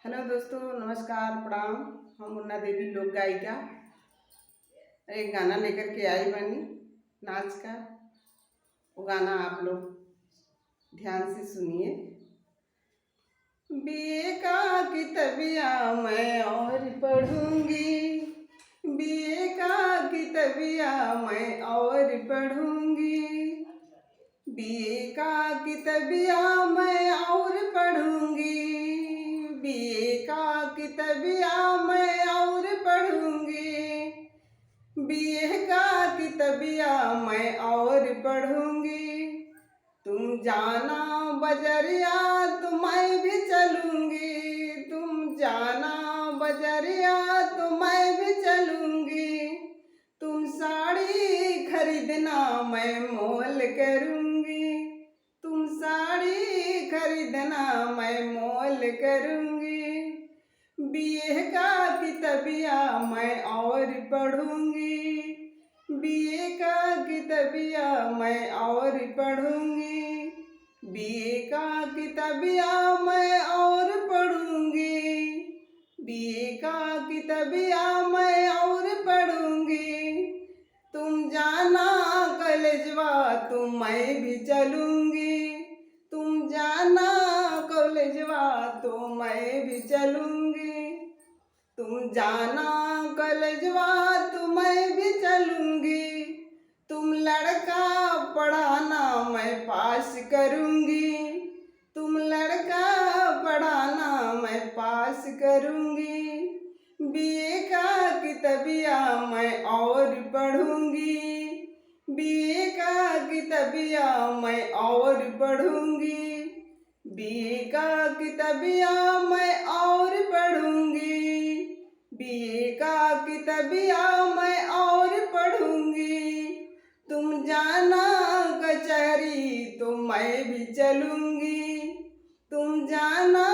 Hello दोस्तों, नमस्कार, प्रणाम। हम मुन्ना देवी लोक गायिका एक गाना लेकर के आई बनी नाच का। वो गाना आप लोग ध्यान से सुनिए। बीए का किताबिया मैं और पढ़ूंगी, बीए का किताबिया मैं और पढ़ूंगी, बीए का किताबिया मैं और पढ़ूंगी, बीए का किताबिया मैं और पढ़ूंगी, बीए का किताबिया मैं और पढ़ूंगी। तुम जाना बजरिया तो मैं भी चलूंगी, तुम जाना बजरिया तो मैं भी चलूंगी, तुम साड़ी खरीदना मैं मोल करूंगी, तुम साड़ी खरीदना मैं मोल करूंगी, बीए का किताबिया मैं और पढ़ूंगी, बीए का किताबिया मैं और पढ़ूंगी, बीए का किताबिया मैं और पढ़ूंगी, बीए का किताबिया मैं और पढ़ूंगी। तुम जाना कॉलेजवा तो मैं भी चलूंगी, तुम जाना कॉलेजवा तो मैं भी चलूंगी, तुम जाना कॉलेजवा तो मैं भी चलूंगी, तुम लड़का पढ़ाना मैं पास करूंगी, तुम लड़का पढ़ाना मैं पास करूंगी, बीए का किताबिया मैं और पढ़ूंगी, बीए का किताबिया मैं और पढ़ूंगी, बीए का किताबिया मैं और पढ़ूंगी, बीए का किताबिया मैं और पढ़ूंगी। तुम जाना कचहरी तो मैं भी चलूंगी, तुम जाना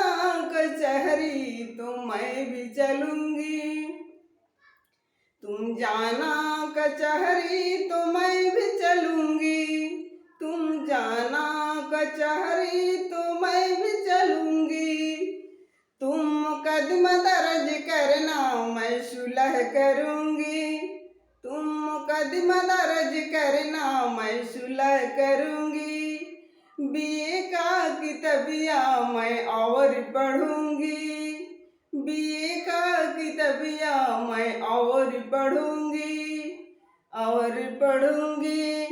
कचहरी तो मैं भी चलूंगी, तुम जाना कचहरी तो मैं भी चलूंगी, तुम जाना कचहरी तो मैं भी चलूंगी, तुम मुकदमा दर्ज करना मैं सुलह करूंगी, तुम मुकदमा दर्ज करना मैं सुलह करूंगी, बीए का किताबिया मैं और पढ़ूंगी, बीए का किताबिया मैं और पढ़ूंगी और पढ़ूंगी।